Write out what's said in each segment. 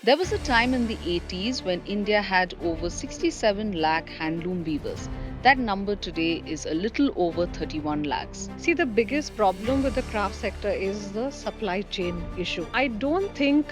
There was a time in the 80s when India had over 67 lakh handloom weavers. That number today is a little over 31 lakhs. See, the biggest problem with the craft sector is the supply chain issue. I don't think,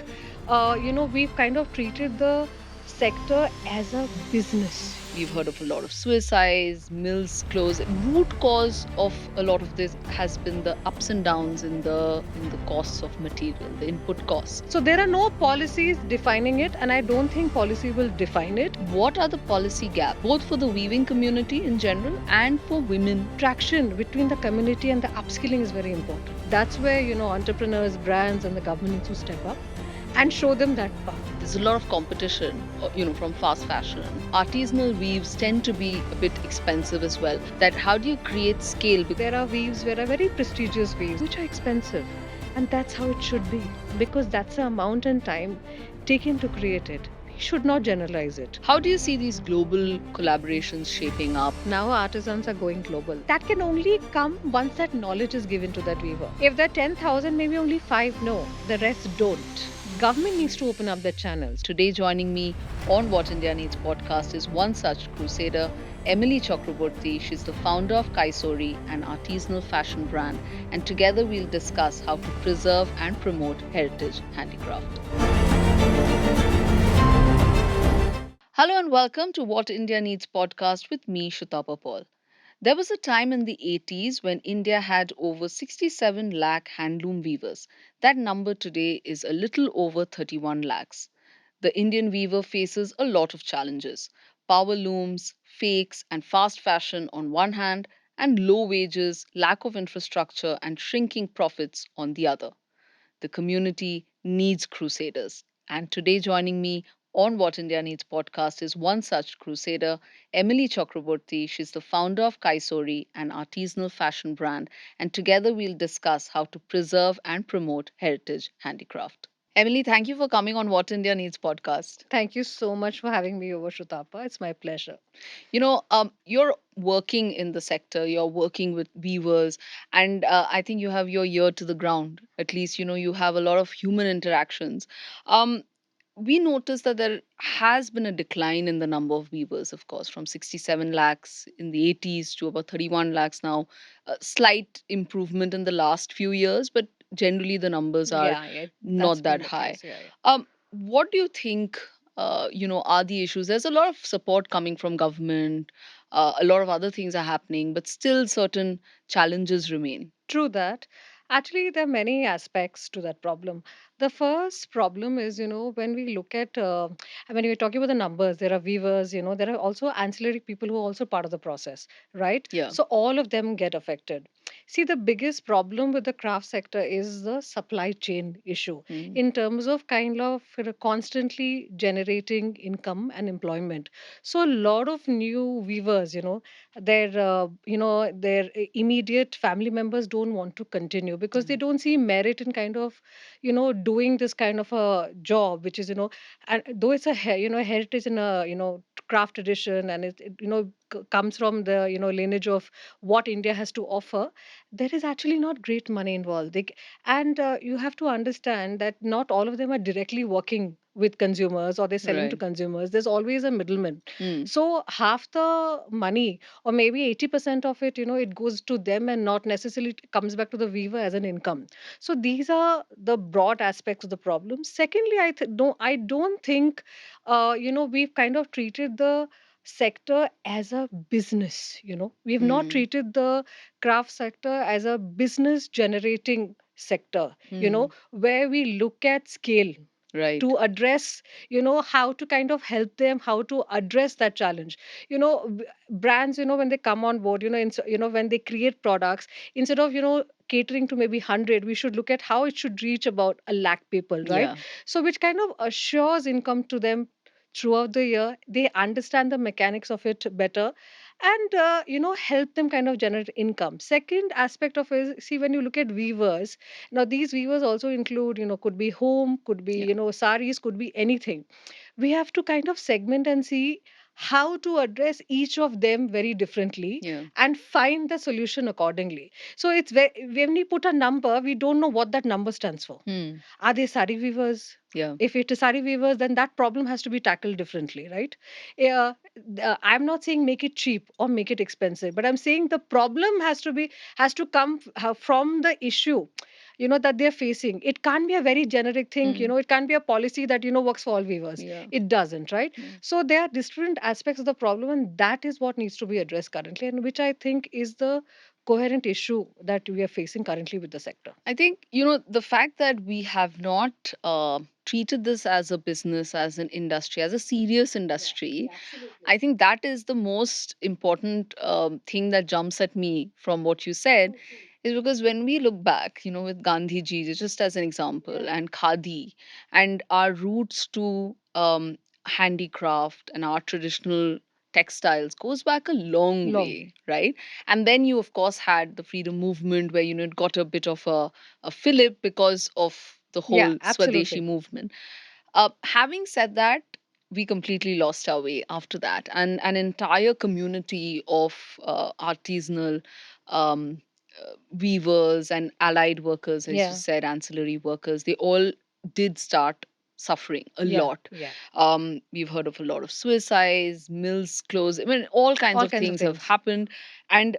we've kind of treated the sector as a business. We've heard of a lot of suicides, mills close. Root cause of a lot of this has been the ups and downs in the costs of material, the input costs. So there are no policies defining it, and I don't think policy will define it. What are the policy gaps, both for the weaving community in general and for women? Traction between the community and the upskilling is very important. That's where, entrepreneurs, brands, and the government need to step up and show them that path. There's a lot of competition, from fast fashion. Artisanal weaves tend to be a bit expensive as well. That how do you create scale? There are weaves where are very prestigious weaves which are expensive, and that's how it should be because that's the amount and time taken to create it. We should not generalize it. How do you see these global collaborations shaping up? Now artisans are going global. That can only come once that knowledge is given to that weaver. If there are 10,000, maybe only 5 know, the rest don't. Government needs to open up their channels. Today, joining me on What India Needs podcast is one such crusader, Emily Chakraborty. She's the founder of Kaisori, an artisanal fashion brand, and together we'll discuss how to preserve and promote heritage handicraft. Hello and welcome to What India Needs podcast with me, Shutapa Paul. There was a time in the 80s when India had over 67 lakh handloom weavers. That number today is a little over 31 lakhs. The Indian weaver faces a lot of challenges: power looms, fakes, and fast fashion on one hand, and low wages, lack of infrastructure, and shrinking profits on the other. The community needs crusaders. And today, joining me on What India Needs podcast is one such crusader, Emily Chakraborty. She's the founder of Kaisori, an artisanal fashion brand. And together, we'll discuss how to preserve and promote heritage handicraft. Emily, thank you for coming on What India Needs podcast. Thank you so much for having me over, Shrutapa. It's my pleasure. You're working in the sector, you're working with weavers, and I think you have your ear to the ground. At least, you have a lot of human interactions. Um, we noticed that there has been a decline in the number of weavers, of course, from 67 lakhs in the 80s to about 31 lakhs now. A slight improvement in the last few years, but generally the numbers are Yeah, that's not been that the high. case. Yeah. What do you think, are the issues? There's a lot of support coming from government. A lot of other things are happening, but still certain challenges remain. True that. Actually, there are many aspects to that problem. The first problem is, when we look at, when we're talking about the numbers, there are weavers, there are also ancillary people who are also part of the process, right? Yeah. So all of them get affected. See, the biggest problem with the craft sector is the supply chain issue Mm. in terms of kind of constantly generating income and employment. So a lot of new weavers, their immediate family members don't want to continue because they Mm. don't see merit in kind of doing this kind of a job which is and though it's a heritage in a craft tradition, and it comes from the lineage of what India has to offer. There is actually not great money involved. And you have to understand that not all of them are directly working with consumers or they're selling to Right. consumers. There's always a middleman. Mm. So half the money, or maybe 80% of it, it goes to them and not necessarily comes back to the weaver as an income. So these are the broad aspects of the problem. Secondly, I don't think we've kind of treated the sector as a business. We've not Mm. treated the craft sector as a business generating sector, Mm. where we look at scale Right. to address, how to kind of help them, how to address that challenge. Brands, when they come on board, when they create products, instead of catering to maybe 100, we should look at how it should reach about a lakh people, right? Yeah. So which kind of assures income to them throughout the year. They understand the mechanics of it better, and help them kind of generate income. Second aspect of it is, see, when you look at weavers, now these weavers also include, could be home, could be, Yeah. saris, could be anything. We have to kind of segment and see how to address each of them very differently Yeah. and find the solution accordingly. So it's very, when we put a number, we don't know what that number stands for. Hmm. Are they sari weavers? Yeah. If it is sari weavers, then that problem has to be tackled differently, right? Yeah, I'm not saying make it cheap or make it expensive, but I'm saying the problem has to come from the issue, that they're facing. It can't be a very generic thing. Hmm. It can't be a policy that works for all weavers. Yeah. It doesn't, right? Yeah. So there are different aspects of the problem, and that is what needs to be addressed currently, and which I think is the coherent issue that we are facing currently with the sector. I think, the fact that we have not treated this as a business, as an industry, as a serious industry, I think that is the most important thing that jumps at me from what you said, is because when we look back, with Gandhi ji, just as an example, and Khadi, and our roots to handicraft and our traditional textiles goes back a long Long way, way. right? And then you, of course, had the freedom movement where, it got a bit of a fillip because of the Yeah, whole Swadeshi absolutely. movement. Having said that, we completely lost our way after that, and an entire community of artisanal um, weavers and allied workers, as you Yeah, said, ancillary workers, they all did start suffering a yeah, lot. yeah. We've heard of a lot of suicides, mills closed. I mean, all kinds All of kinds of things have things. happened, and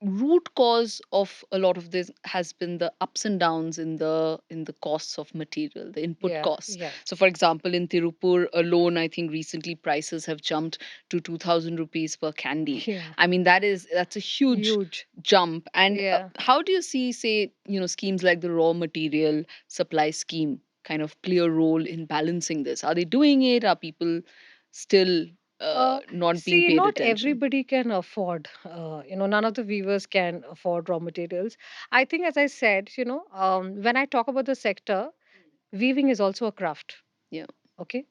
root cause of a lot of this has been the ups and downs in the costs of material, the input Yeah, costs. yeah, So for example, in Tirupur alone, I think recently prices have jumped to 2000 rupees per candy. yeah. I mean, that's a huge Huge. jump. And Yeah. how do you see, say, schemes like the raw material supply scheme kind of play a role in balancing this? Are they doing it? Are people still not being See, paid not attention? everybody can afford, none of the weavers can afford raw materials. I think, as I said, when I talk about the sector, weaving is also a craft. Yeah. Okay.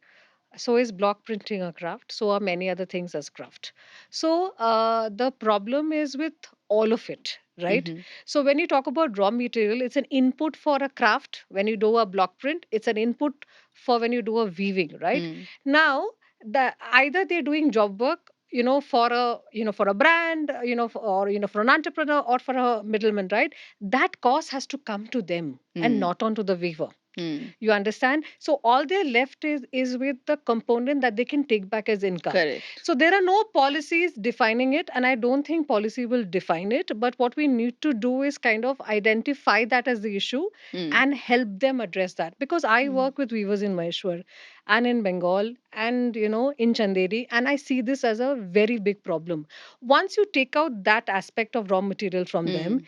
So is block printing a craft, so are many other things as craft. So the problem is with all of it, right? Mm-hmm. So when you talk about raw material, it's an input for a craft. When you do a block print, it's an input for when you do a weaving, right? Mm. Now, either they're doing job work, for a brand, or for an entrepreneur or for a middleman, right? That cost has to come to them and Mm. not onto the weaver. Mm. You understand? So all they're left is with the component that they can take back as income. Correct. So there are no policies defining it, and I don't think policy will define it. But what we need to do is kind of identify that as the issue Mm. and help them address that. Because I Mm. work with weavers in Maheshwar and in Bengal and in Chanderi, and I see this as a very big problem. Once you take out that aspect of raw material from them, Mm.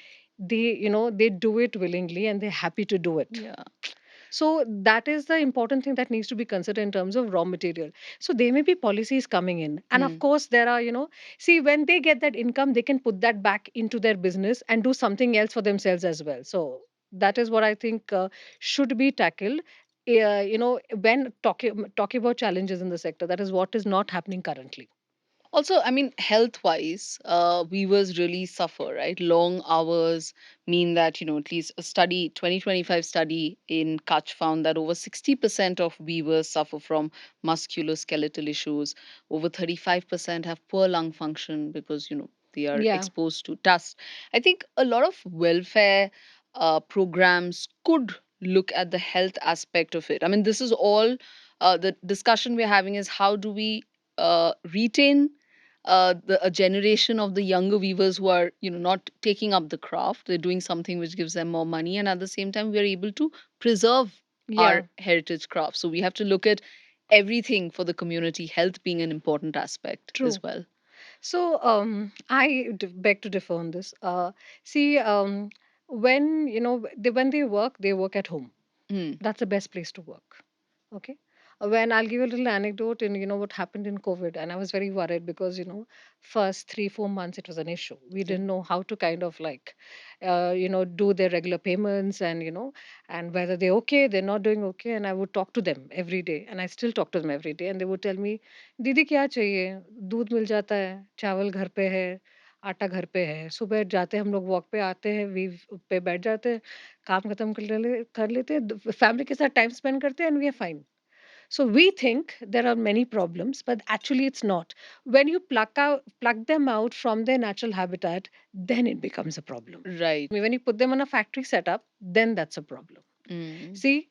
they do it willingly and they're happy to do it. Yeah. So that is the important thing that needs to be considered in terms of raw material. So there may be policies coming in. And of Mm. course, there are, see, when they get that income, they can put that back into their business and do something else for themselves as well. So that is what I think should be tackled. When talking about challenges in the sector, that is what is not happening currently. Also, I mean, health wise, weavers really suffer, right? Long hours mean that, at least a study, 2025 study in Kutch found that over 60% of weavers suffer from musculoskeletal issues. Over 35% have poor lung function because, they are Yeah, exposed to dust. I think a lot of welfare programs could look at the health aspect of it. I mean, this is all the discussion we're having is how do we retain a generation of the younger weavers who are not taking up the craft. They're doing something which gives them more money, and at the same time we are able to preserve our yeah, heritage craft. So we have to look at everything for the community, health being an important aspect true. as well. So I beg to differ on this. See, when when they work at home. Mm, That's the best place to work. Okay. When I'll give you a little anecdote in what happened in COVID, and I was very worried because first 3-4 months it was an issue. We yeah. didn't know how to kind of like do their regular payments, and and whether they're okay, they're not doing okay. And I would talk to them every day, and I still talk to them every day, and they would tell me, दीदी क्या चाहिए, दूध मिल जाता है, चावल घर पे है, आटा घर पे है, सुबह जाते हैं हम लोग वॉक पे, आते हैं वीव पे बैठ जाते हैं, काम खत्म कर लेते हैं, फैमिली के साथ टाइम स्पेंड करते हैं, and we are fine. So we think there are many problems, but actually it's not. When you pluck them out from their natural habitat, then it becomes a problem. Right. When you put them on a factory setup, then that's a problem. Mm. See,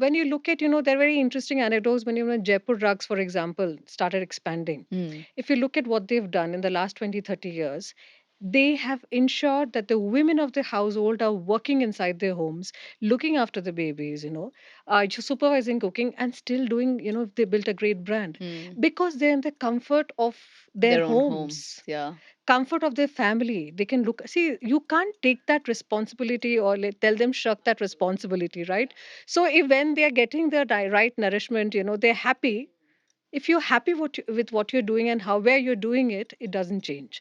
when you look at, there are very interesting anecdotes when, Jaipur rugs, for example, started expanding. Mm. If you look at what they've done in the last 20, 30 years, they have ensured that the women of the household are working inside their homes, looking after the babies, supervising cooking and still doing, they built a great brand Mm. because they're in the comfort of their Their own home. homes, Yeah. comfort of their family. They can look, see, you can't take that responsibility or tell them shirk that responsibility, right? So if when they are getting the right nourishment, they're happy. If you're happy with what you're doing and how where you're doing it, it doesn't change.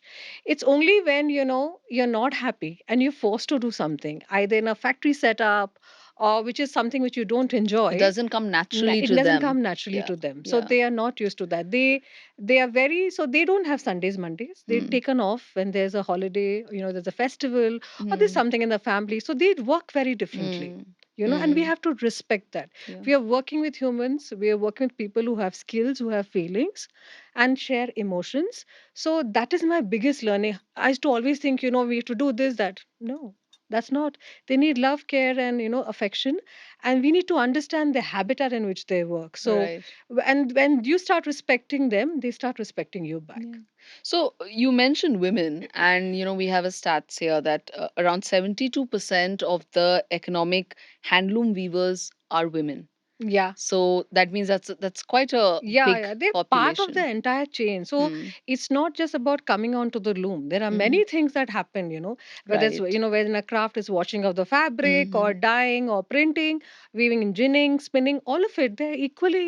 It's only when you're not happy and you're forced to do something either in a factory setup or which is something which you don't It enjoy. doesn't come naturally It to doesn't them. come naturally Yeah. to them, so Yeah. they are not used to that. They are very, so they don't have Sundays, Mondays. They've Mm. taken off when there's a holiday, there's a festival or there's Mm. something in the family, so they work very differently. Mm. And we Mm. have to respect that. Yeah. We are working with humans, we are working with people who have skills, who have feelings and share emotions. So that is my biggest learning. I used to always think, we have to do this, that. No, that's not. They need love, care and affection, and we need to understand the habitat in which they work. So Right. and when you start respecting them, they start respecting you Yeah. back. So you mentioned women, and we have a stats here that around 72% of the economic handloom weavers are women. Yeah. So that means that's quite a Yeah, big yeah, they're part of the population. entire chain. So Hmm. it's not just about coming onto the loom. There are Hmm. many things that happen, whether it's, Right. when a craft is washing of the fabric Hmm. or dyeing or printing, weaving, engineering, spinning, all of it, they're equally,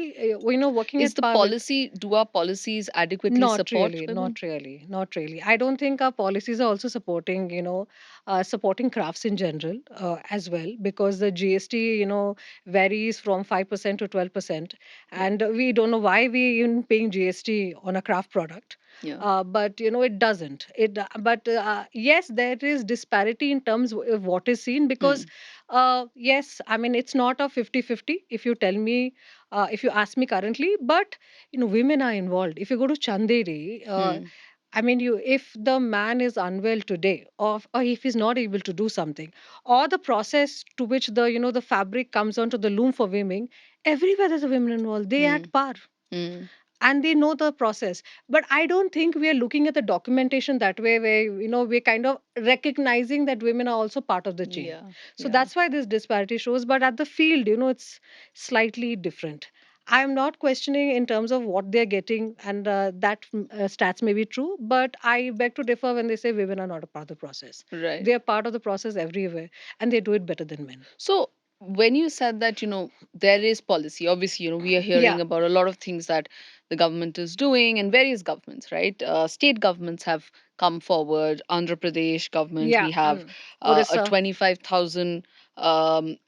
working Is at the par with. policy, do our policies adequately Not support really, women? not really, not really. I don't think our policies are also supporting, supporting crafts in general as well, because the GST, varies from 5% to 12%, Yeah. and we don't know why we even paying GST on a craft product. Yeah. But it doesn't. But yes, there is disparity in terms of what is seen because, Hmm. yes, I mean it's not a 50-50. If you tell me, if you ask me currently, but women are involved. If you go to Chanderi, Hmm. I mean, if the man is unwell today, or if he's not able to do something, or the process to which the fabric comes onto the loom for weaving, everywhere there's a women involved. They Hmm. at par Hmm. and they know the process. But I don't think we are looking at the documentation that way, where we're kind of recognizing that women are also part of the chain. Yeah. So Yeah. that's why this disparity shows. But at the field, it's slightly different. I'm not questioning in terms of what they're getting, and that stats may be true, but I beg to differ when they say women are not a part of the process. Right. They are part of the process everywhere, and they do it better than men. So when you said that, there is policy, obviously, we are Yeah, hearing about a lot of things that the government is doing, and various governments, right? State governments have come forward. Andhra Pradesh government, yeah, we have and a Odisha, 25,000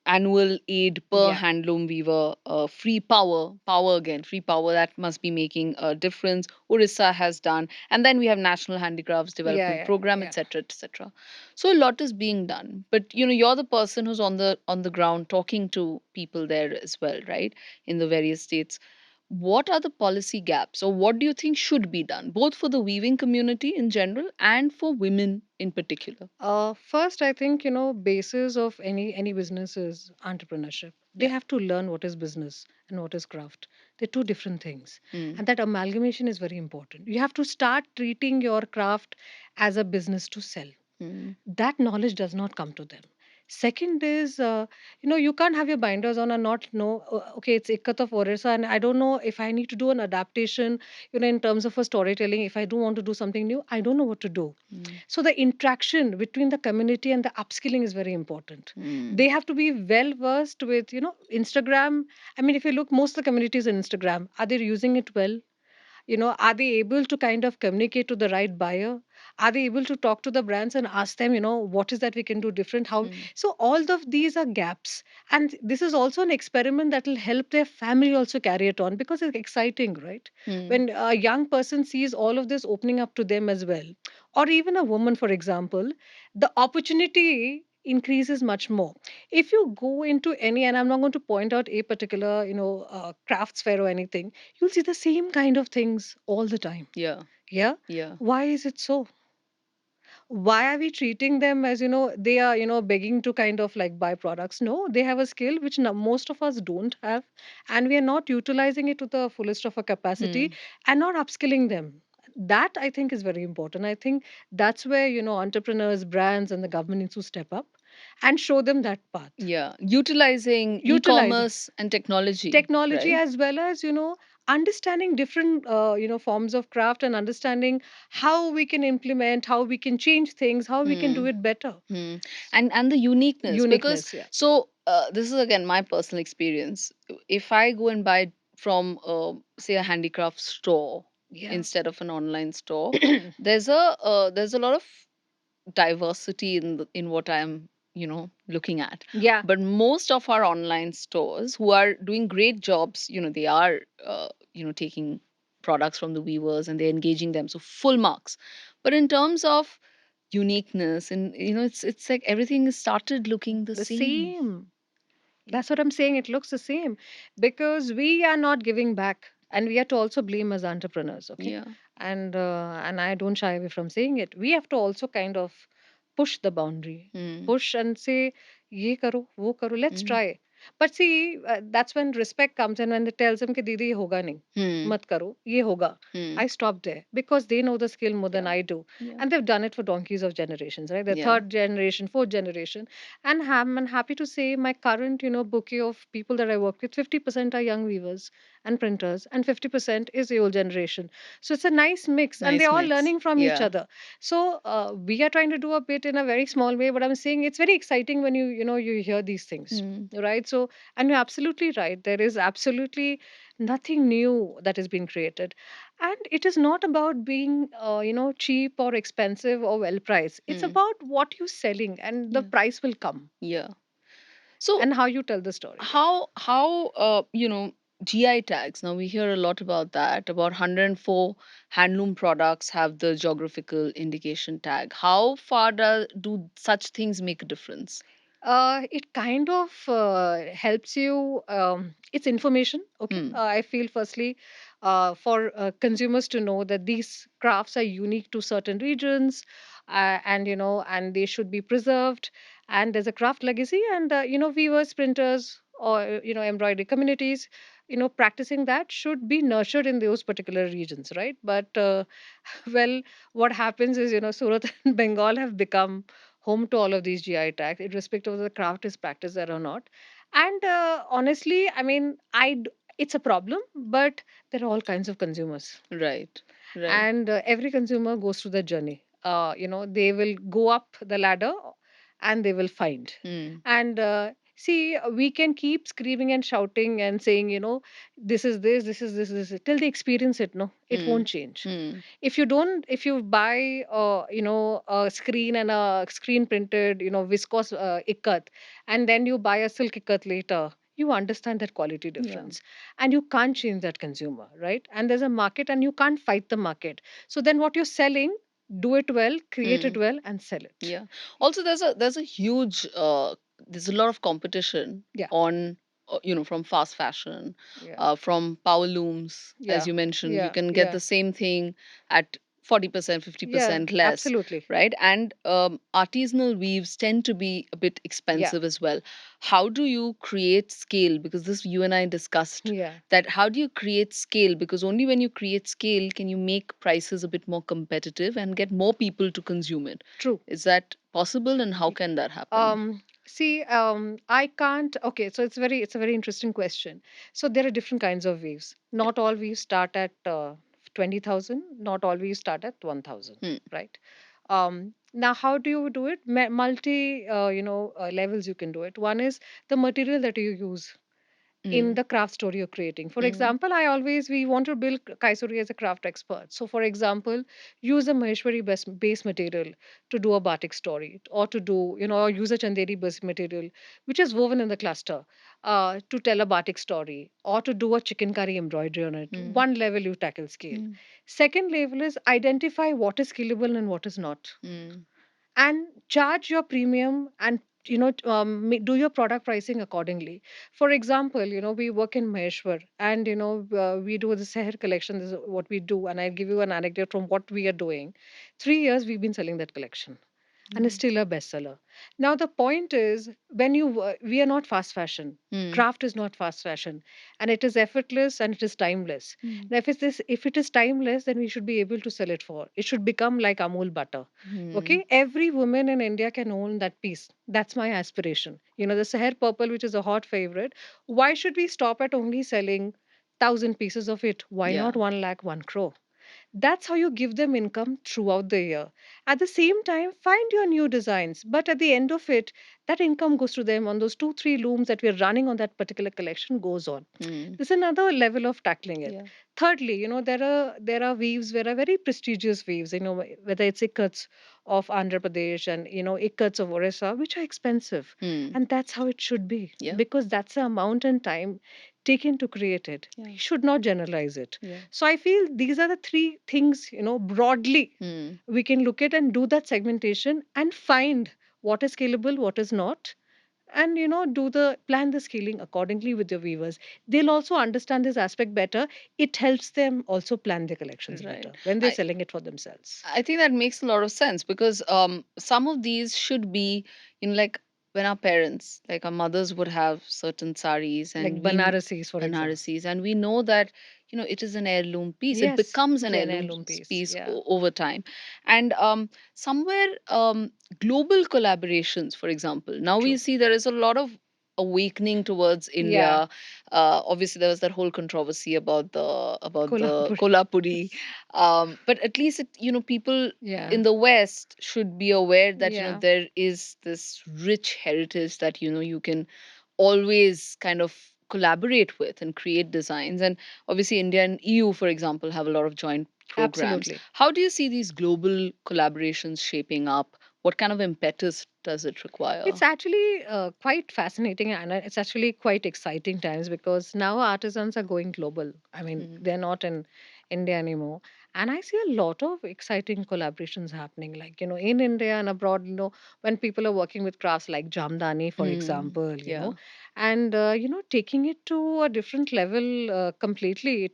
annual aid per yeah, handloom weaver, free power again, free power that must be making a difference. Orissa has done, and then we have National Handicrafts yeah, Development yeah, Program, yeah. etc., etc. So a lot is being done, but you're the person who's on the ground talking to people there as well, right? In the various states, what are the policy gaps, or what do you think should be done, both for the weaving community in general and for women in particular? First, I think basis of any business is entrepreneurship. They Yeah. have to learn what is business and what is craft. They're two different things, Mm. and that amalgamation is very important. You have to start treating your craft as a business to sell. Mm. That knowledge does not come to them. Second is, you can't have your binders on and not know, okay, it's Ikkat of Orissa, and I don't know if I need to do an adaptation, in terms of a storytelling. If I do want to do something new, I don't know what to do. Mm. So the interaction between the community and the upskilling is very important. Mm. They have to be well versed with, Instagram. I mean, if you look, most of the communities on Instagram, are they using it well? Are they able to kind of communicate to the right buyer? Are they able to talk to the brands and ask them, what is that we can do different? How? Mm. So all of these are gaps, and this is also an experiment that will help their family also carry it on, because it's exciting, right? Mm. When a young person sees all of this opening up to them as well, or even a woman, for example, the opportunity. increases much more. If you go into any, and I'm not going to point out a particular, crafts fair or anything, you'll see the same kind of things all the time. Yeah. Yeah. Yeah. Why is it so? Why are we treating them as, they are, begging to kind of like buy products? No, they have a skill which most of us don't have, and we are not utilizing it to the fullest of our capacity Hmm. and not upskilling them. That I think is very important. I think that's where, entrepreneurs, brands, and the government needs to step up and show them that path. Yeah. Utilizing Utilizing e-commerce and technology, technology, right? as well as, understanding different forms of craft, and understanding how we can implement, how we can change things, how we can do Hmm. it better. Hmm. And the uniqueness, because Uniqueness, yeah. this is again my personal experience. If I go and buy from say a handicraft store Yeah. instead of an online store, there's a lot of diversity in what I'm looking at. Yeah. But most of our online stores who are doing great jobs, they are taking products from the weavers and they're engaging them, so full marks. But in terms of uniqueness, and it's like everything is started looking the The same. same. That's what I'm saying. It looks the same because we are not giving back, and we have to also blame as entrepreneurs. Okay, Yeah. and I don't shy away from saying it. We have to also kind of push the boundary, Mm. push and say, "Ye karo, wo karo. Let's Mm. try." But see, that's when respect comes in. When they tells them, "Ki didi ye hoga nahi, Hmm. mat karo, ye hoga." Hmm. I stop there because they know the skill more than Yeah. I do, Yeah. and they've done it for donkeys of generations, right? The Yeah. third generation, fourth generation, and I'm happy to say my current, bouquet of people that I work with, 50% are young weavers and printers, and 50% is the old generation. So it's a nice mix, and they're Nice all mix. learning from each Yeah. other. So we are trying to do a bit in a very small way, but I'm saying it's very exciting when you hear these things, Hmm. right? So, and you're absolutely right. There is absolutely nothing new that is being created, and it is not about being, cheap or expensive or well priced. It's Hmm. about what you're selling, and the Yeah. price will come, Yeah. So and how you tell the story. Yeah. how GI tags, now we hear a lot about that, about 104 handloom products have the geographical indication tag. How far do such things make a difference? It kind of helps you. It's information. Okay. Hmm. I feel firstly, for consumers to know that these crafts are unique to certain regions, and and they should be preserved. And there's a craft legacy, and weavers, printers, or embroidery communities, practicing that should be nurtured in those particular regions, right? But well, what happens is, Surat and Bengal have become home to all of these GI tags, irrespective of the craft is practiced there or not. And honestly, I mean, it's a problem, but there are all kinds of consumers, Right. Right. and every consumer goes through the journey. They will go up the ladder, and they will find. Hmm. And see, we can keep screaming and shouting and saying, this is this till they experience it. No, it Hmm. won't change. Hmm. If you buy a screen and a screen printed viscose ikat, and then you buy a silk ikat later, you understand that quality Yeah. difference, and you can't change that consumer, right? And there's a market, and you can't fight the market. So then what you're selling, do it well, create Hmm. it well, and sell it. Yeah. Also, there's a huge there's a lot of competition Yeah. on from fast fashion, Yeah. from power looms, as Yeah. you mentioned. You Yeah. can get Yeah. the same thing at 40%, Yeah. 50% less, Absolutely. right? And artisanal weaves tend to be a bit Yeah. expensive as well. How do you create scale? Because this you and I discussed Yeah. that. How do you create scale? Because only when you create scale can you make prices a bit more competitive and get more people to consume it. True. Is that possible, and how can that happen? See, I can't. Okay, so it's a very interesting question. So there are different kinds of waves. Not all waves start at 20,000. Not all waves start at 1,000. Hmm. Right. Now, how do you do it? Multi, levels you can do it. One is the material that you use in Hmm. the craft story you're creating. For Hmm. example, we want to build Kaisori as a craft expert. So, for example, use a Maheshwari base material to do a batik story, or to do, or use a Chanderi base material, which is woven in the cluster, to tell a batik story, or to do a chicken curry embroidery on it. Hmm. One level you tackle scale. Hmm. Second level is identify what is scalable and what is not, Hmm. and charge your premium, and do your product pricing accordingly. For example, we work in Maheshwar, and we do the Seher collection. This is what we do, and I'll give you an anecdote from what we are doing. 3 years we've been selling that collection, and it's Mm. still a bestseller. Now the point is, we are not fast fashion. Mm. Craft is not fast fashion, and it is effortless and it is timeless. Mm. Now, if it is timeless, then we should be able to sell it for. It should become like Amul butter. Mm. Okay, every woman in India can own that piece. That's my aspiration. The Seher purple, which is a hot favorite. Why should we stop at only selling 1,000 pieces of it? Why Yeah. not 1 lakh, 1 crore? That's how you give them income throughout the year. At the same time, find your new designs. But at the end of it, that income goes to them on those 2, 3 looms that we're running on that particular collection goes on. Mm. This is another level of tackling it. Yeah. Thirdly, there are weaves where are very prestigious weaves, whether it's ikats of Andhra Pradesh and ikats of Orissa, which are expensive. Mm. And that's how it should be, Yeah. because that's the amount and time taken to create it. Yeah. We should not generalize it. Yeah. So I feel these are the three things, broadly Mm. we can look at and do that segmentation and find what is scalable, what is not, and do the plan the scaling accordingly with your weavers. They'll also understand this aspect better. It helps them also plan their collections Right. better when they're I selling it for themselves. I think that makes a lot of sense because some of these should be, like when our parents, like our mothers, would have certain saris, Like and Banarasis, for example. Banarasis, and we know that it is an heirloom piece. It Yes, becomes an it's an heirloom heirloom piece. piece Yeah, over time, and somewhere global collaborations, for example. Now we true. see there is a lot of awakening towards Yeah, India. Obviously, there was that whole controversy about the Kolhapur. Kolhapuri, but at least people Yeah, in the West should be aware that yeah, there is this rich heritage that you can always kind of collaborate with and create designs. And obviously India and EU, for example, have a lot of joint programs. absolutely. How do you see these global collaborations shaping up? What kind of impetus does it require? It's actually quite fascinating, and it's actually quite exciting times because now artisans are going global. I mean, Mm. they're not in India anymore. And I see a lot of exciting collaborations happening, like, in India and abroad, when people are working with crafts like Jamdani, for Mm. example, Yeah. and, taking it to a different level completely.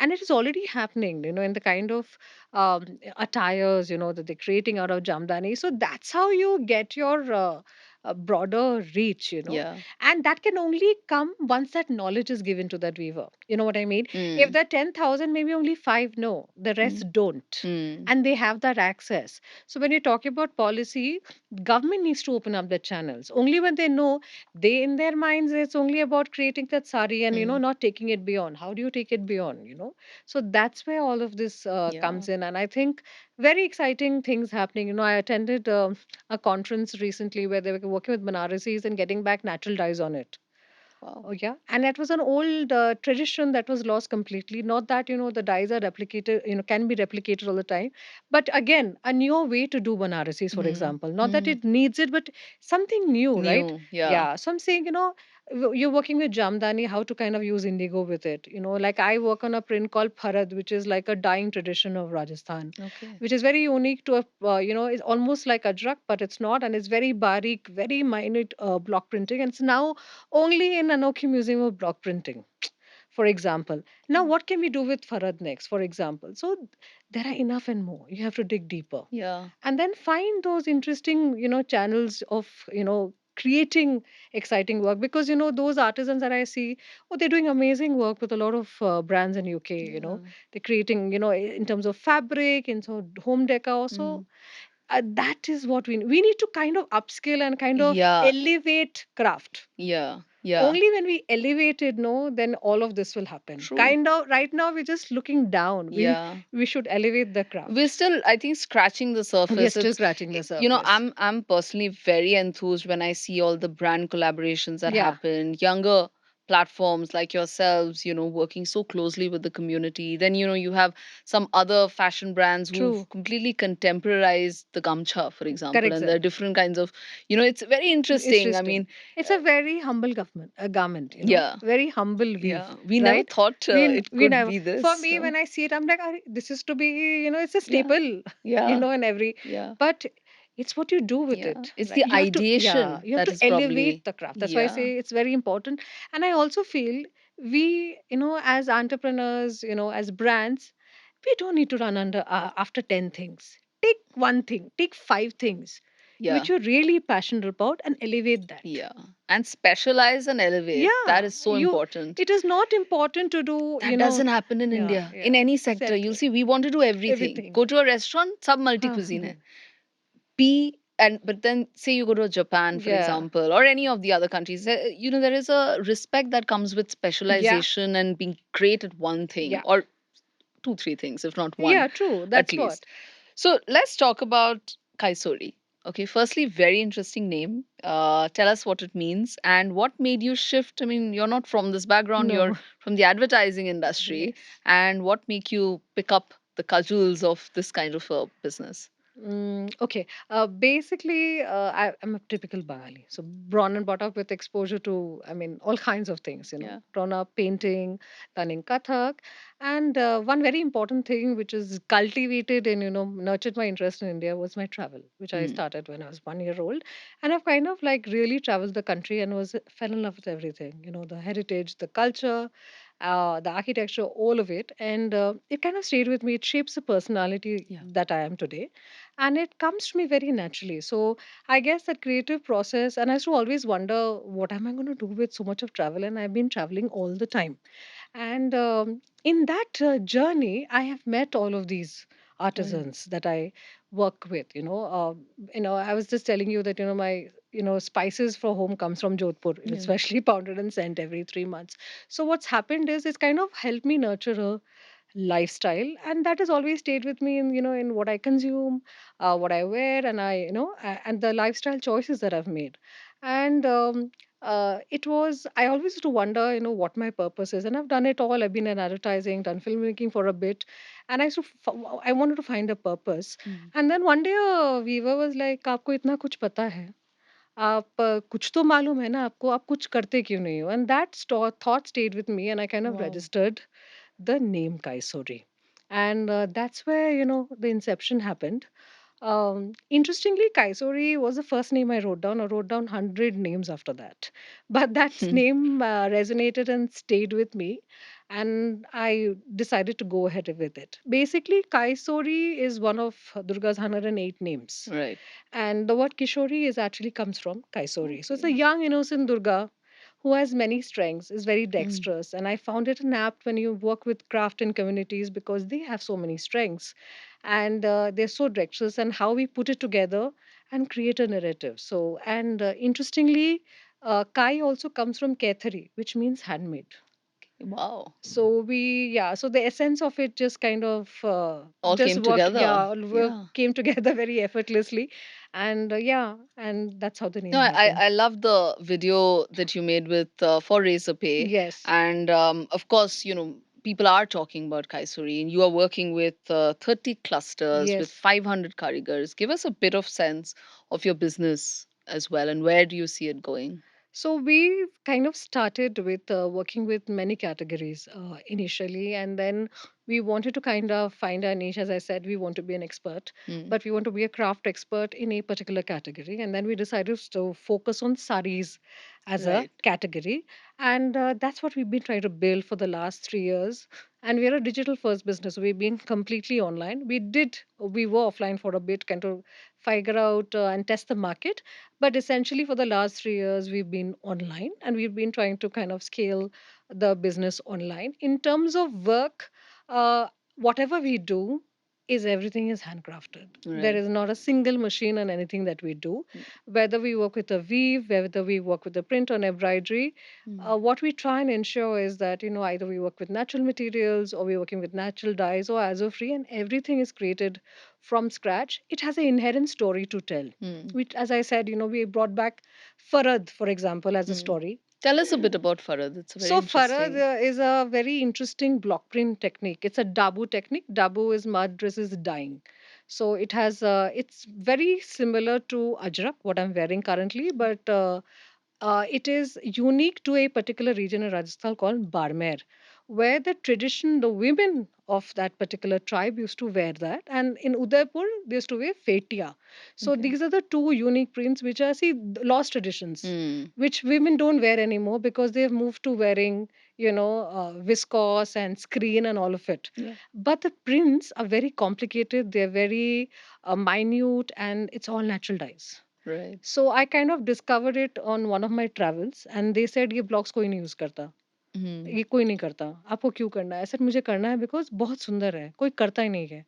And it is already happening, in the kind of attires, that they're creating out of Jamdani. So that's how you get your a broader reach, Yeah. and that can only come once that knowledge is given to that weaver. You know what I mean? If Mm. there are 10,000, maybe only five know, the Mm. rest don't. Mm. And they have that access. So when you talk about policy, government needs to open up the channels. Only when they know, they in their minds it's only about creating that sari and Mm. not taking it beyond. How do you take it beyond? So that's where all of this Yeah. comes in, and I think very exciting things happening. I attended a conference recently where they were working with Banarasis and getting back natural dyes on it. Wow. Oh, yeah. And that was an old tradition that was lost completely. Not that, the dyes are replicated, can be replicated all the time. But again, a newer way to do Banarasis, for Mm. example. Not that Mm. it needs it, but something new, right? New. Yeah. Yeah. So I'm saying, you're working with Jamdani, how to kind of use indigo with it. Like I work on a print called Bharat, which is like a dyeing tradition of Rajasthan, Okay. which is very unique to it's almost like Ajrak, but it's not. And it's very barik, very minute block printing. And it's now only in Anokhi Museum of Block Printing, for example. Now, Okay. what can we do with Farad next, for example? So there are enough and more. You have to dig deeper Yeah. and then find those interesting, channels of, creating exciting work, because those artisans that I see, oh, they're doing amazing work with a lot of brands in UK. Yeah. They're creating, in terms of fabric, in so home decor also. Mm. That is what we need to kind of upskill and kind of Yeah. elevate craft. Yeah. Yeah. Only when we elevate it, no, then all of this will happen. True. Kind of right now we're just looking down. we Yeah. we should elevate the We're craft. still, I think, scratching the We are surface. still It's scratching the you know surface. I'm personally very enthused when I see all the brand collaborations that Yeah, happen, younger platforms like yourselves, working so closely with the community. Then you have some other fashion brands who've true. completely contemporized the gamcha, for example, Correct, and there sir. are different kinds of, it's very interesting. I Interesting. mean, It's uh, a very humble government, a garment, yeah, very humble weave, yeah, we never right? thought it We could never. be For this. me, when I see it, I'm like, "Arey, this is to be, it's a Yeah, staple, yeah, in every. yeah. But It's what you do with Yeah. it, It's right? the You have to, yeah, ideation you have that to is elevate probably, the craft. That's why I yeah, say it's very important. And I also feel we, as entrepreneurs, as brands, we don't need to run under after 10 things. Take one thing, take five things yeah, which you're really passionate about and elevate that. yeah. And specialize and elevate. That Yeah, is so important. it is not important to do, That doesn't happen in yeah, India. In yeah, any sector, you'll exactly. see we want to do everything. Everything. Go to a restaurant, sub multi cuisine hai. Be and but then say you go to Japan, for Yeah, example, or any of the other countries, there is a respect that comes with yeah, specialization and being great at one thing yeah. or two, three things, if not one, Yeah, true. at That's what. least. So let's talk about Kaisori. Okay, firstly, very interesting name. Tell us what it means and what made you shift. I mean, you're not from this background, you're No. from the advertising industry. Yes. And what make you pick up the cudgels of this kind of a business? Okay. Basically, I'm a typical Bengali. So, born and brought up with exposure to, I mean, all kinds of things, Yeah. grown up painting, learning Kathak. And one very important thing which is cultivated and, nurtured my interest in India was my travel, which I Mm, started when I was 1 year old. And I've kind of like really traveled the country and fell in love with everything, the heritage, the culture, the architecture, all of it. And it kind of stayed with me. It shapes the personality yeah. that I am today, and it comes to me very naturally. So I guess that creative process, and I used to always wonder, what am I going to do with so much of travel? And I've been traveling all the time. And in that journey, I have met all of these Right. artisans that I work with. I was just telling you that my spices for home comes from Jodhpur, Yeah. especially pounded and sent every 3 months. So what's happened is it's kind of helped me nurture a lifestyle, and that has always stayed with me in what I consume, what I wear, and and the lifestyle choices that I've made. And it was I always used to wonder what my purpose is, and I've done it all. I've been in advertising, done filmmaking for a bit, and I wanted to find a purpose. Mm. And then one day a viewer was like, "आपको इतना कुछ पता है, आप कुछ तो मालूम है ना आपको, आप कुछ करते क्यों नहीं हो?" And that thought stayed with me, and I kind of Wow. registered the name Kaisori. And that's where, the inception happened. Interestingly, Kaisori was the first name I wrote down. I wrote down 100 names after that. But that name resonated and stayed with me. And I decided to go ahead with it. Basically, Kaisori is one of Durga's 108 names. Right. And the word Kishori is actually comes from Kaisori. So it's a Okay. young, innocent Durga who has many strengths, is very Mm. dexterous. And I found it an apt when you work with craft and communities because they have so many strengths and they're so dexterous, and how we put it together and create a narrative. So, and interestingly, Kai also comes from Kaithari, which means handmade. Wow. So the essence of it just kind of All just came worked, together. yeah, Yeah. came together very effortlessly. And yeah, and that's how the No, name I happened. love the video that you made with for Razor Pay, Yes. and of course, people are talking about Kaisuri, and you are working with 30 clusters with Yes. 500 karigars. Give us a bit of sense of your business as well, and where do you see it going? So we kind of started with working with many categories initially, and then we wanted to kind of find our niche. As I said, we want to be an expert, Mm, but we want to be a craft expert in a particular category. And then we decided to focus on saris as a right. category, and that's what we've been trying to build for the last 3 years. And we're a digital first business. We've been completely online. We were offline for a bit, kind of figure out and test the market, but essentially, for the last 3 years, we've been online and we've been trying to kind of scale the business online. In terms of work, whatever we do is everything is handcrafted. There Right. is not a single machine on anything that we do. Whether we work with a weave, whether we work with a print on embroidery, Mm, what we try and ensure is that either we work with natural materials or we're working with natural dyes or azo free, and everything is created from scratch. It has an inherent story to tell. mm, As I said, we brought back Farad, for example, as a mm. story. Tell us a bit about Farad. It's very So Farad interesting. is a very interesting block print technique. It's a dabu technique. Dabu is mud versus dyeing. So it's very similar to ajrak, what I'm wearing currently, but it is unique to a particular region in Rajasthan called Barmer, where the tradition, the women of that particular tribe used to wear that, and in Udaipur they used to wear fetia. So Okay. these are the two unique prints which are, see, lost traditions, Hmm. which women don't wear anymore because they've moved to wearing, viscose and screen and all of it. Yeah. But the prints are very complicated, they're very minute, and it's all natural dyes. Right. So I kind of discovered it on one of my travels, and they said ये blocks कोई नहीं use करता, Hmm. ये कोई नहीं करता, आपको क्यों करना है? I said मुझे करना है because बहुत सुंदर है, कोई करता ही नहीं है.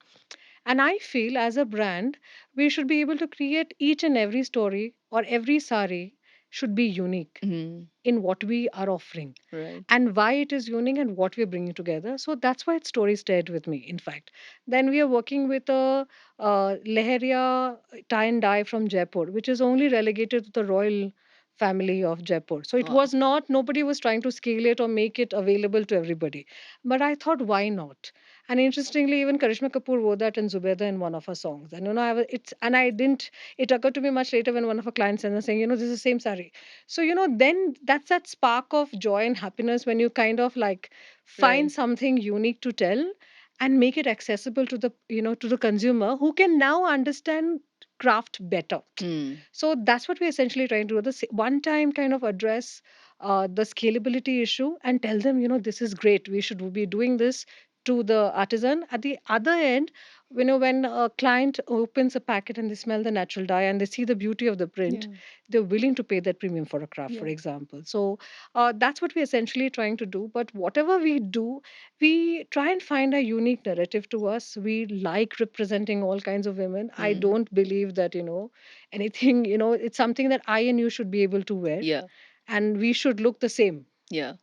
And I feel as a brand, we should be able to create each and every story, or every sari should be unique Hmm. in what we are offering Right. and why it is unique and what we're bringing together. So that's why its story stayed with me, in fact. Then we are working with a Leheria tie and dye from Jaipur, which is only relegated to the royal family of Jaipur. So it Wow. was not, nobody was trying to scale it or make it available to everybody. But I thought, why not? And interestingly, even Karishma Kapoor wore that in Zubeda in one of her songs. And I didn't, it occurred to me much later when one of her clients sent us saying, this is the same sari. So, then that's that spark of joy and happiness when you kind of like find Right. something unique to tell and make it accessible to the, to the consumer who can now understand craft better. Hmm. So that's what we're essentially trying to do. This one time kind of address the scalability issue and tell them, this is great. We should be doing this to the artisan. At the other end, when a client opens a packet and they smell the natural dye and they see the beauty of the print, Yeah. they're willing to pay that premium for a craft, for Yeah. example. So that's what we're essentially trying to do. But whatever we do, we try and find a unique narrative to us. We like representing all kinds of women. I Hmm. don't believe that, anything, it's something that I and you should be able to wear, Yeah. and we should look the same. Yeah.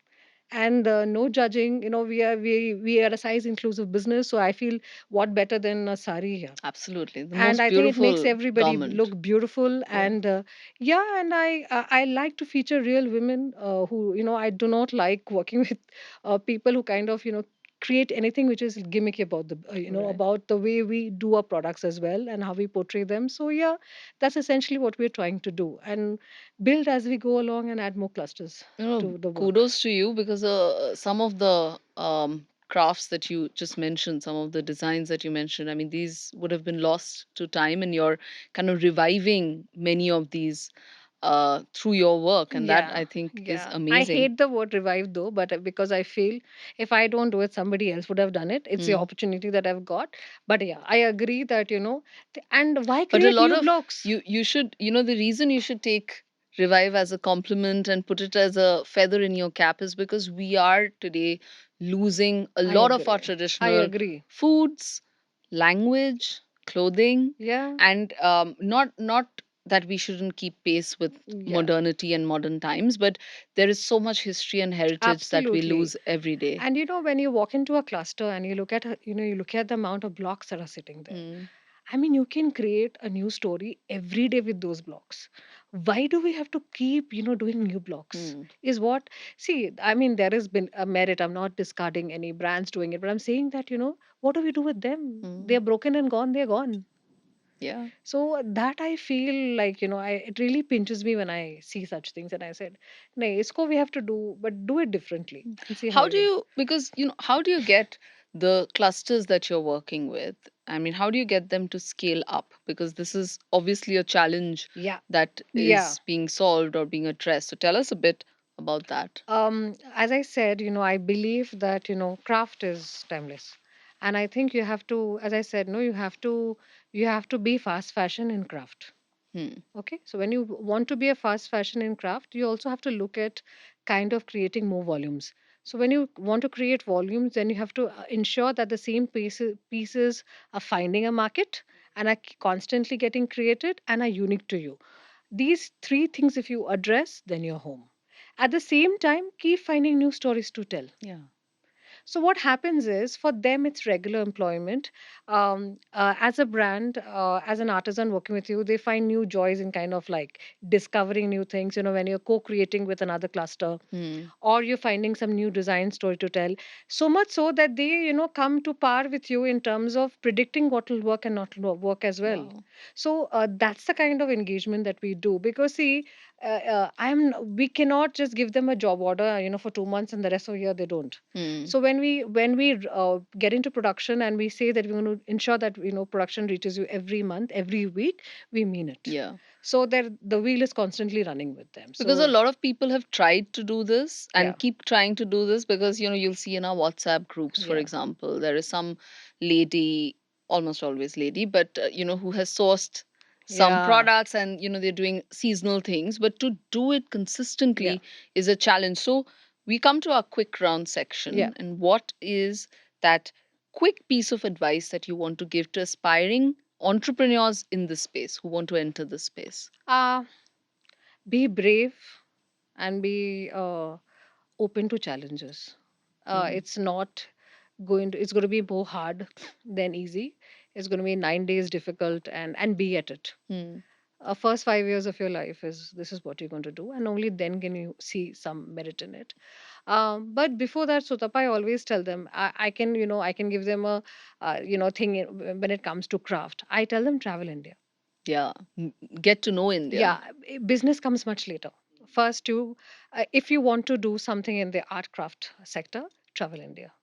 And no judging, we are a size inclusive business, so I feel what better than a sari here. Absolutely. The And most I think it makes beautiful everybody garment. look beautiful. Yeah. And yeah, and I like to feature real women who, I do not like working with people who kind of, create anything which is gimmicky about the Right. about the way we do our products as well and how we portray them. So yeah, that's essentially what we're trying to do, and build as we go along and add more clusters to the work. Kudos to you because some of the crafts that you just mentioned, some of the designs that you mentioned, I mean, these would have been lost to time, and you're kind of reviving many of these through your work, and that Yeah, I think is yeah. I amazing. hate the word revive though, but because I feel if I don't do it, somebody else would have done it. It's the Hmm. opportunity that I've got. But yeah, I agree that, and why But a create lot new of blocks? you should, the reason you should take revive as a compliment and put it as a feather in your cap is because we are today losing a I lot of our agree. I traditional agree. foods, language, clothing, Yeah, and not that we shouldn't keep pace with yeah, modernity and modern times, but there is so much history and heritage that we absolutely. lose every day. And when you walk into a cluster and you look at, you look at the amount of blocks that are sitting there. Hmm. I mean, you can create a new story every day with those blocks. Why do we have to keep, doing new blocks? Hmm. Is what, see, I mean, there has been a merit. I'm not discarding any brands doing it, but I'm saying that, what do we do with them? They're Hmm. broken and gone, they're gone. Yeah. So that I feel like, it really pinches me when I see such things. And I said, no, isko we have to do, but do it differently and see how How we do can. you, because how do you get the clusters that you're working with? I mean, how do you get them to scale up? Because this is obviously a challenge Yeah. that Yeah. is being solved or being addressed. So tell us a bit about that. As I said, I believe that, craft is timeless. And I think you have to, as I said, no, you have to be fast fashion in craft. Hmm. Okay. So when you want to be a fast fashion in craft, you also have to look at kind of creating more volumes. So when you want to create volumes, then you have to ensure that the same pieces are finding a market and are constantly getting created and are unique to you. These three things, if you address, then you're home. At the same time, keep finding new stories to tell. Yeah. So what happens is for them, it's regular employment. As a brand, as an artisan working with you, they find new joys in kind of like discovering new things. When you're co-creating with another cluster, Hmm. or you're finding some new design story to tell. So much so that they, come to par with you in terms of predicting what will work and not work as well. Wow. So that's the kind of engagement that we do. Because see, we cannot just give them a job order, for 2 months and the rest of the year they don't. Hmm. So when we get into production and we say that we're going to ensure that production reaches you every month, every week, we mean it. Yeah. So that the wheel is constantly running with them. Because a So lot of people have tried to do this yeah, and keep trying to do this, because you'll see in our WhatsApp groups, for yeah, example, there is some lady, almost always lady, but who has sourced some yeah, products, and they're doing seasonal things, but to do it yeah, consistently is a challenge. So we come to our quick round yeah. section, and what is that quick piece of advice that you want to give to aspiring entrepreneurs in this space who want to enter this space? uh be brave and be open to challenges. Hmm. It's not it's going to be more hard than easy. It's going to be 9 days difficult, and be at it. Hmm. First 5 years of your life is this is what you're going to do, and only then can you see some merit in it. But before that, Sutapa, I always tell them, I can give them a thing when it comes to craft. I tell them travel India. Yeah, get to know India. Yeah, business comes much later. First, if you want to do something in the art craft sector, travel India.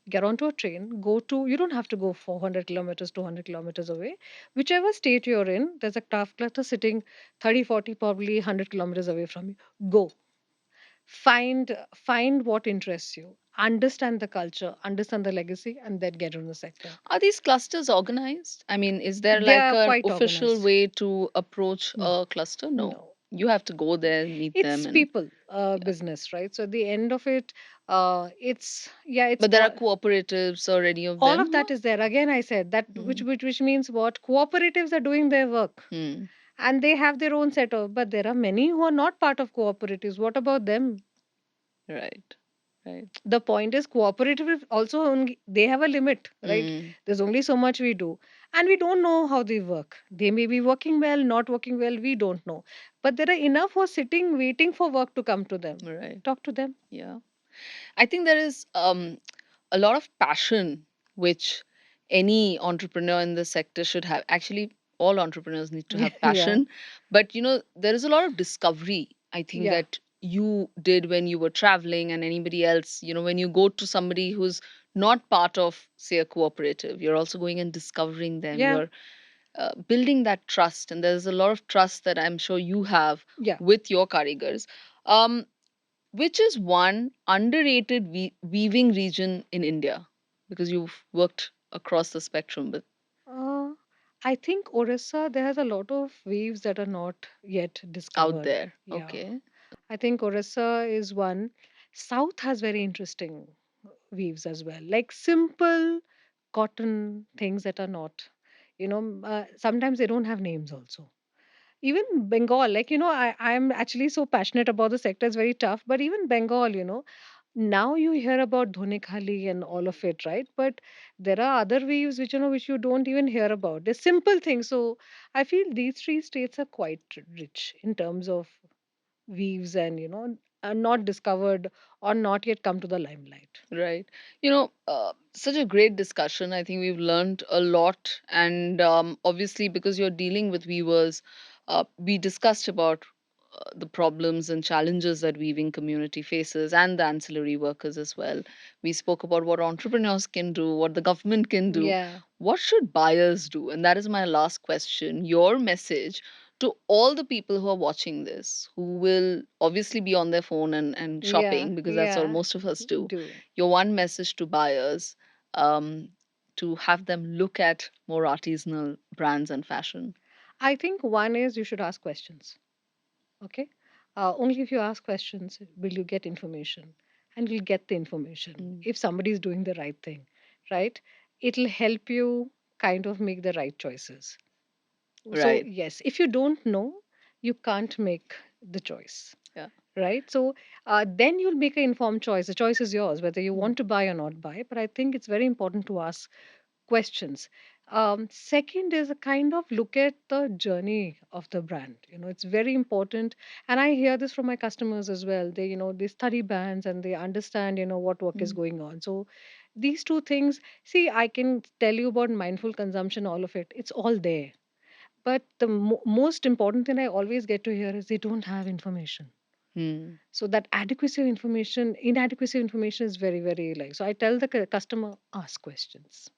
Get onto a train, you don't have to go 400 kilometers, 200 kilometers away. Whichever state you're in, there's a craft cluster sitting 30, 40, probably 100 kilometers away from you. Go. Find what interests you. Understand the culture, understand the legacy, and then get on the sector. Are these clusters organized? I mean, is there They like are an quite official organized. way to approach No, a cluster? No. no. You have to go there, meet them, It's and people yeah. business, right? So at the end of it, it's But there are cooperatives or any of all them, of huh? that is there. Again, I said that, Hmm. which means what? Cooperatives are doing their work Hmm. and they have their own setup, but there are many who are not part of cooperatives. What about them? Right. Right. The point is, cooperative also only, they have a limit, right? Hmm. There's only so much we do, and we don't know how they work. They may be working well, not working well, we don't know, but there are enough who are sitting waiting for work to come to them. Right. Talk to them. Yeah. I think there is a lot of passion which any entrepreneur in this sector should have. Actually, all entrepreneurs need to have Yeah, passion, but there is a lot of discovery. I think yeah, that you did when you were traveling, and anybody else, when you go to somebody who's not part of, say, a cooperative, you're also going and discovering them. yeah, You're building that trust, and there's a lot of trust that I'm sure you have yeah. with your karigars. Um, which is one underrated weaving region in India? Because you've worked across the spectrum, but Uh, I think Orissa, there has a lot of waves that are not yet out discovered. there. Yeah, Okay. I think Orissa is one. South has very interesting weaves as well, like simple cotton things that are not, sometimes they don't have names also. Even Bengal, like, I'm actually so passionate about the sector, it's very tough, but even Bengal, now you hear about Dhonikhali and all of it, right? But there are other weaves which, which you don't even hear about. They're simple things. So I feel these three states are quite rich in terms of weaves and, are not discovered or not yet come to the limelight. Right. Such a great discussion. I think we've learned a lot. And obviously, because you're dealing with weavers, we discussed about the problems and challenges that weaving community faces, and the ancillary workers as well. We spoke about what entrepreneurs can do, what the government can do. Yeah. What should buyers do? And that is my last question. Your message to all the people who are watching this, who will obviously be on their phone and Yeah. shopping, because that's all Yeah. most of us do. Do. Your one message to buyers, um, to have them look at more artisanal brands and fashion. I think one is you should ask questions. Okay. Only if you ask questions will you get information, and you'll get the information Mm. if somebody is doing the right thing, right? It'll help you kind of make the right choices. So, Right. yes, if you don't know, you can't make the choice, Yeah. right? So, then you'll make an informed choice. The choice is yours, whether you Mm. want to buy or not buy. But I think it's very important to ask questions. Second is a kind of look at the journey of the brand. It's very important, and I hear this from my customers as well. They study brands and they understand what work is Mm. going on. So these two things. See, I can tell you about mindful consumption, all of it. It's all there, But the most important thing I always get to hear is they don't have information. Hmm. So that inadequacy of information is very, very like. So I tell the customer, ask questions.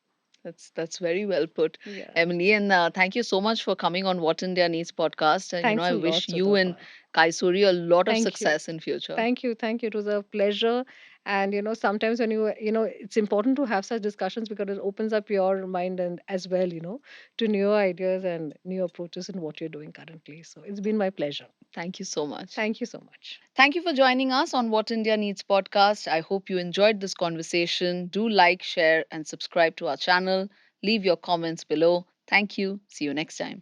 That's very well put, Yeah. Emily. And thank you so much for coming on What India Needs podcast. And Thanks I a wish lot, you and Sutapa. Kaisori a lot of Thank you. success in future. Thank you. Thank you. It was a pleasure. And, sometimes when it's important to have such discussions because it opens up your mind and as well, to new ideas and new approaches in what you're doing currently. So it's been my pleasure. Thank you so much. Thank you so much. Thank you for joining us on What India Needs podcast. I hope you enjoyed this conversation. Do like, share, and subscribe to our channel. Leave your comments below. Thank you. See you next time.